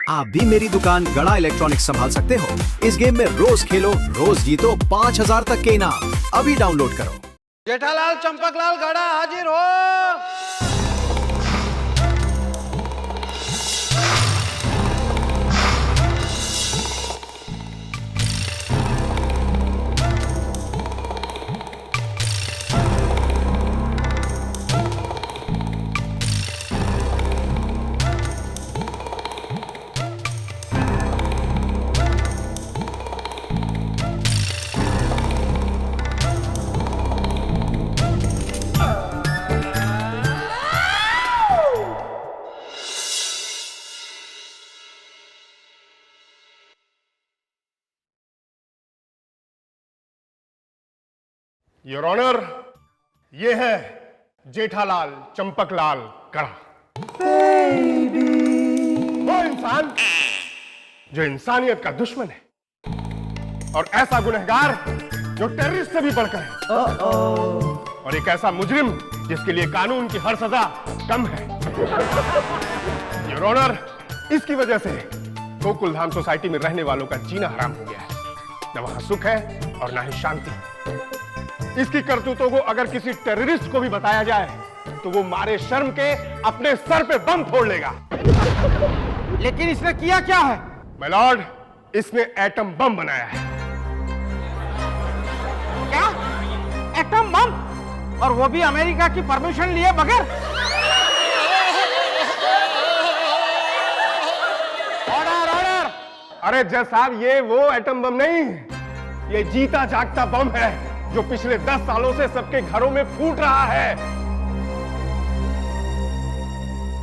आप भी मेरी दुकान गड़ा इलेक्ट्रॉनिक्स संभाल सकते हो। इस गेम में रोज खेलो, रोज जीतो 5000 तक के इनाम। अभी डाउनलोड करो। जेठालाल चंपकलाल गड़ा हाजिर हो। योर ऑनर, ये है जेठालाल चंपकलाल गड़ा, वो इंसान जो इंसानियत का दुश्मन है और ऐसा गुनहगार जो टेररिस्ट से भी बढ़कर है, और एक ऐसा मुजरिम जिसके लिए कानून की हर सजा कम है। योर ऑनर, इसकी वजह से गोकुलधाम सोसाइटी में रहने वालों का जीना हराम हो गया है। न वहां सुख है और न ही शांति। इसकी करतूतों को अगर किसी टेररिस्ट को भी बताया जाए तो वो मारे शर्म के अपने सर पे बम फोड़ लेगा। लेकिन इसने किया क्या है? माय लॉर्ड, इसने एटम बम बनाया है। क्या? Atom bomb? और वो भी अमेरिका की परमिशन लिए बगैर? Order order. अरे जज साहब, ये वो एटम बम नहीं, ये जीता जागता बम है जो पिछले 10 सालों से सबके घरों में फूट रहा है।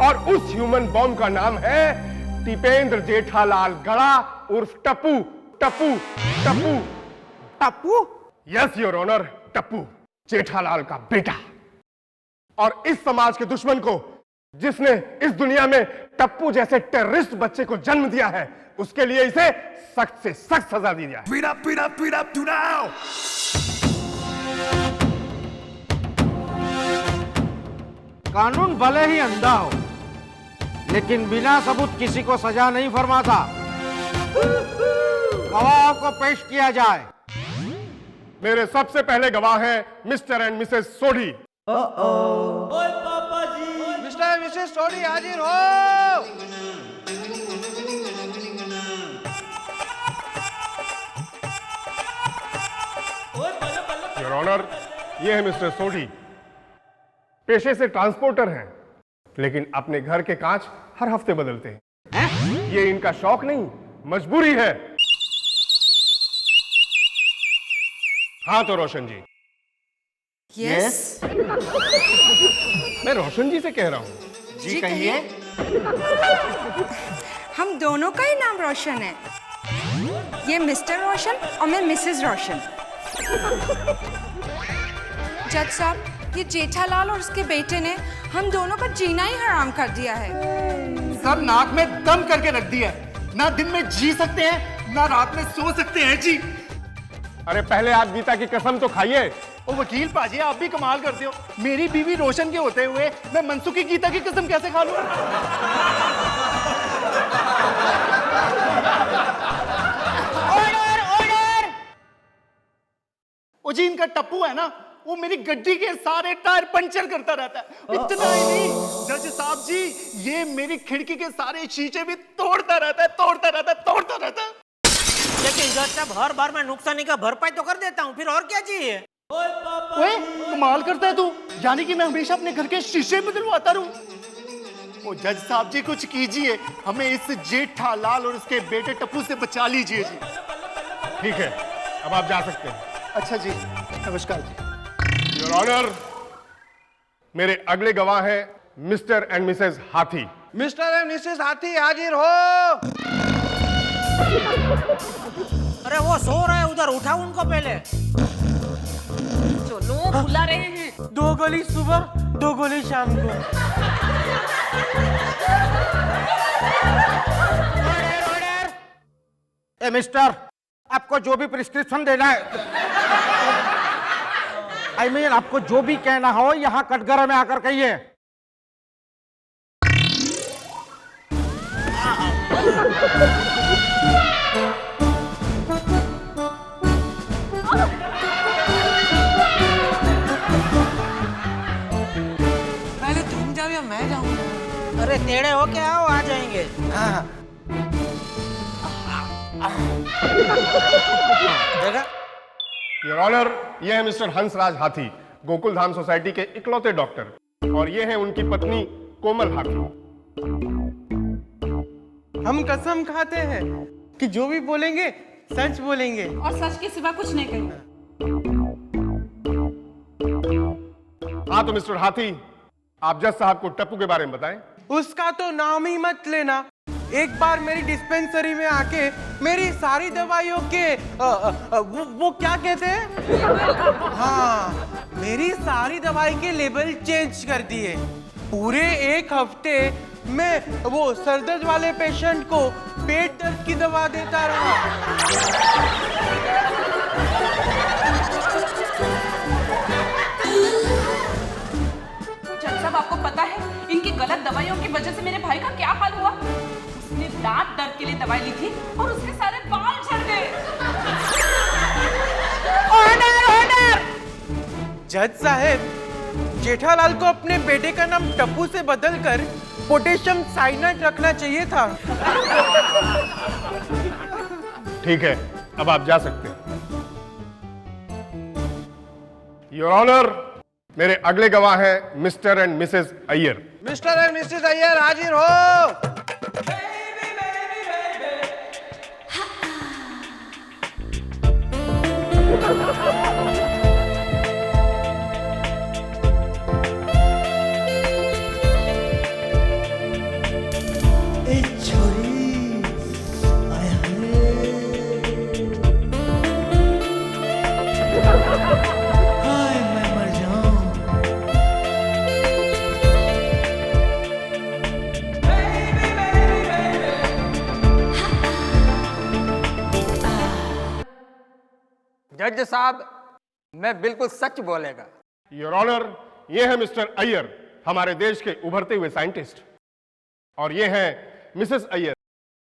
और उस ह्यूमन बॉम्ब का नाम है टिपेंद्र जेठालाल गड़ा उर्फ Tappu. Tappu Tappu Tappu? Yes your honour, Tappu, Jethalal का बेटा। और इस समाज के दुश्मन को, जिसने इस दुनिया में टप्पू जैसे टेररिस्ट बच्चे को जन्म दिया है, उसके लिए इसे सख्त से सख्त सजा दी जाए। Speed up to now! कानून भले ही अंधा हो, लेकिन बिना सबूत किसी को सजा नहीं फरमाता। गवाह को पेश किया जाए। मेरे सबसे पहले गवाह हैं mister and Mrs Sodhi. Mister and Mrs Sodhi हाजिर हो। योर ऑनर, ये है मिस्टर सोढ़ी। पेशे से ट्रांसपोर्टर हैं, लेकिन अपने घर के कांच हर हफ्ते बदलते हैं। ये इनका शौक नहीं, मजबूरी है। हाँ तो रोशन जी। यस। मैं रोशन जी से कह रहा हूं। जी कहिए। हम दोनों का ही नाम रोशन है। ये मिस्टर रोशन और मैं मिसेस रोशन। जज साहब, ये जेठालाल और उसके बेटे ने हम दोनों का जीना ही हराम कर दिया है। सब नाक में दम करके रख दिया है। ना दिन में जी सकते हैं, ना रात में सो सकते हैं जी। अरे पहले आप गीता की कसम तो खाइए। ओ वकील पाजी, आप भी कमाल करते हो। मेरी बीवी रोशन के होते हुए मैं मनसुख की गीता की कसम कैसे खा लूं? Order order. ओ जी, इनका टप्पू है ना, वो मेरी गड्डी के सारे टायर पंचर करता रहता है। इतना ही नहीं जज साहब जी, ये मेरी खिड़की के सारे शीशे भी तोड़ता रहता है। लेकिन जज साहब, हर बार मैं नुकसानी का भरपाई तो कर देता हूँ, फिर और क्या चाहिए? ओए, कमाल करता है तू। यानी कि मैं हमेशा अपने घर के शीशे बदलवाता रहूं। ओ जज साहब जी, कुछ कीजिए, हमें इस जेठालाल और उसके बेटे टप्पू से बचा लीजिए जी। ठीक है, अब आप जा सकते हैं। अच्छा जी, नमस्कार जी। योर ऑनर, मेरे अगले गवाह हैं मिस्टर एंड मिसेस हाथी। मिस्टर एंड मिसेस हाथी हाजिर हो। अरे वो सो रहे हैं, उधर उठाओ उनको पहले। चलो, बुला रहे हैं। 2 गोली सुबह, 2 गोली शाम को। ए मिस्टर, आपको जो भी प्रिस्क्रिप्शन देना है, I mean, आपको जो भी कहना हो यहाँ कटघरे में आकर कहिए। पहले तुम जाओ या मैं जाऊँ? अरे टेढ़े हो के आओ, आ जाएंगे। देखा? योर ऑनर, ये है मिस्टर हंसराज हाथी, गोकुल धाम सोसाइटी के इकलौते डॉक्टर, और ये है उनकी पत्नी कोमल हाथी। हम कसम खाते हैं कि जो भी बोलेंगे सच बोलेंगे और सच के सिवा कुछ नहीं कहेंगे। हाँ तो मिस्टर हाथी, आप जज साहब को टप्पू के बारे में बताएं। उसका तो नाम ही मत लेना। एक बार मेरी डिस्पेंसरी में आके मेरी सारी दवाइयों के वो क्या कहते हैं, हाँ, मेरी सारी दवाई के लेबल चेंज कर दिए। पूरे एक हफ्ते में वो सरदर्द वाले पेशेंट को पेट दर्द की दवा देता रहा। जज साहब, आपको पता है इनकी गलत दवाइयों की वजह से मेरे भाई का क्या हाल हुआ? उसने दांत दर्द के लिए दवाई ली थी और उसके सारे बाल झड़ गए। Order, order! जज साहब, जेठालाल को अपने बेटे का नाम टप्पू से बदलकर पोटेशियम साइनाइड रखना चाहिए था। ठीक है, अब आप जा सकते हैं। योर ऑनर, मेरे अगले गवाह हैं mister and Mrs Iyer. Mister and Mrs Iyer हाजिर हो। जज साहब, मैं बिल्कुल सच बोलेगा। योर ऑनर, ये है मिस्टर अय्यर, हमारे देश के उभरते हुए साइंटिस्ट, और ये हैं Mrs Iyer,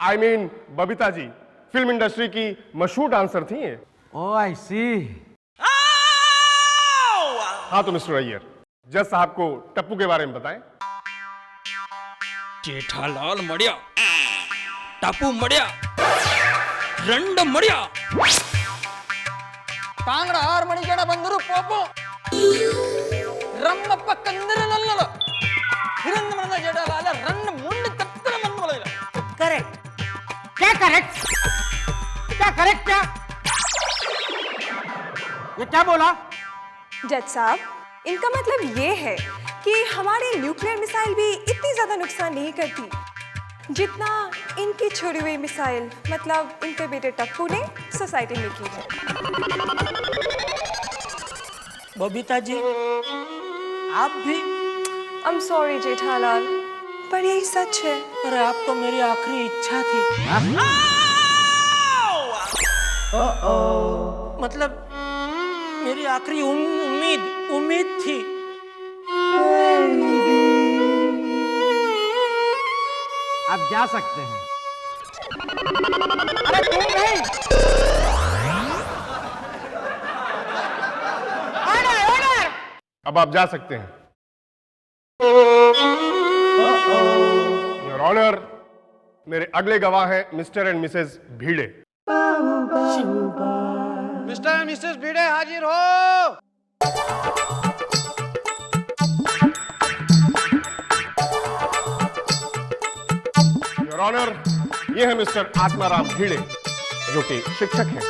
I mean Babita ji, film industry की मशहूर डांसर थी ये। ओह आई सी। हाँ तो मिस्टर अय्यर, जज साहब को टप्पू के बारे में बताएं। जेठालाल मड़िया, टापू मड़िया, रंड मड़िया, ಕಾಂಗ್ರಹಾರ್ ಮಣಿಗಣ ಬಂದರು ಪೋಪು ರಮ್ಮಪ್ಪ ಕಂದರ ನಲ್ಲಲ ಹಿರಂದ ಮನ ಜಡಲಾಲ ರನ್ನ ಮುಂಡ ತತ್ತರ ಮನ್ಮಲ करेक्ट। क्या करेक्ट? क्या करेक्ट? क्या ये क्या बोला? जज साहब, इनका मतलब ये है कि हमारी न्यूक्लियर मिसाइल भी इतनी ज्यादा नुकसान नहीं करती जितना इनकी छोड़ी हुई मिसाइल, मतलब इनके बेटे टप्पू ने सोसाइटी में की है। बबीता जी, आप भी? I'm sorry जेठालाल, पर यही सच है। अरे आप तो मेरी आखिरी इच्छा थी। मतलब मेरी आखिरी उम्मीद थी। आप जा सकते हैं। अरे तुम नहीं। अब आप जा सकते हैं। योर ऑनर, मेरे अगले गवाह हैं मिस्टर एंड मिसेस भीड़े। मिस्टर एंड मिसेस भिड़े हाजिर हो। योर ऑनर, ये है मिस्टर आत्माराम भीड़े, जो कि शिक्षक हैं,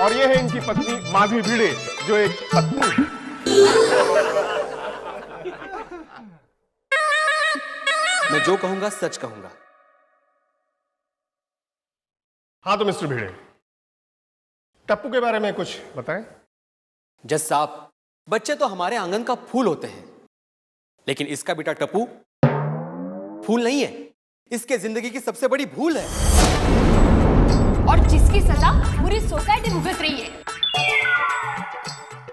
और ये है इनकी पत्नी माधवी भीड़े, जो एक पत्नी है। मैं जो कहूंगा सच कहूंगा। हाँ तो मिस्टर भीड़े, टप्पू के बारे में कुछ बताएं। जज साहब, बच्चे तो हमारे आंगन का फूल होते हैं, लेकिन इसका बेटा टप्पू फूल नहीं है, इसके जिंदगी की सबसे बड़ी भूल है, और जिसकी सजा पूरी सोसाइटी भुगत रही है।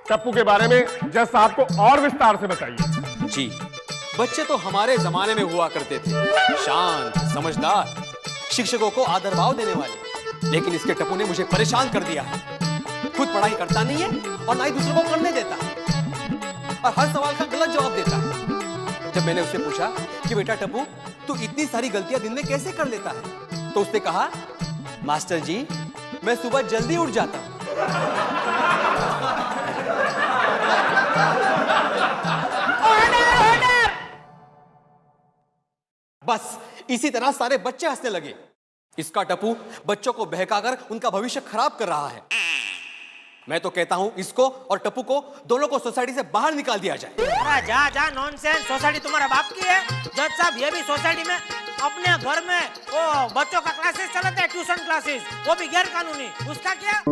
टप्पू के बारे में जज साहब को और विस्तार से बताइए। जी, बच्चे तो हमारे जमाने में हुआ करते थे, शांत, समझदार, शिक्षकों को आदर भाव देने वाली। लेकिन इसके टप्पू ने मुझे परेशान कर दिया है। खुद पढ़ाई करता नहीं है और ना ही दूसरों को करने देता, और हर सवाल का गलत जवाब देता है। जब मैंने उससे पूछा कि बेटा टप्पू, तू इतनी सारी गलतियां दिन में कैसे कर लेता है, तो उसने कहा, मास्टर जी, मैं सुबह जल्दी उठ जाता हूं। बस इसी तरह सारे बच्चे हंसने लगे। इसका टप्पू बच्चों को बहकाकर उनका भविष्य खराब कर रहा है। मैं तो कहता हूं इसको और टप्पू को दोनों को सोसाइटी से बाहर निकाल दिया जाए। अरे जा जा, नॉनसेंस। सोसाइटी तुम्हारा बाप की है? जज साहब, ये भी सोसाइटी में अपने घर में वो बच्चों का क्लासेस चलाते हैं, ट्यूशन क्लासेस, वो भी गैर कानूनी। उसका क्या?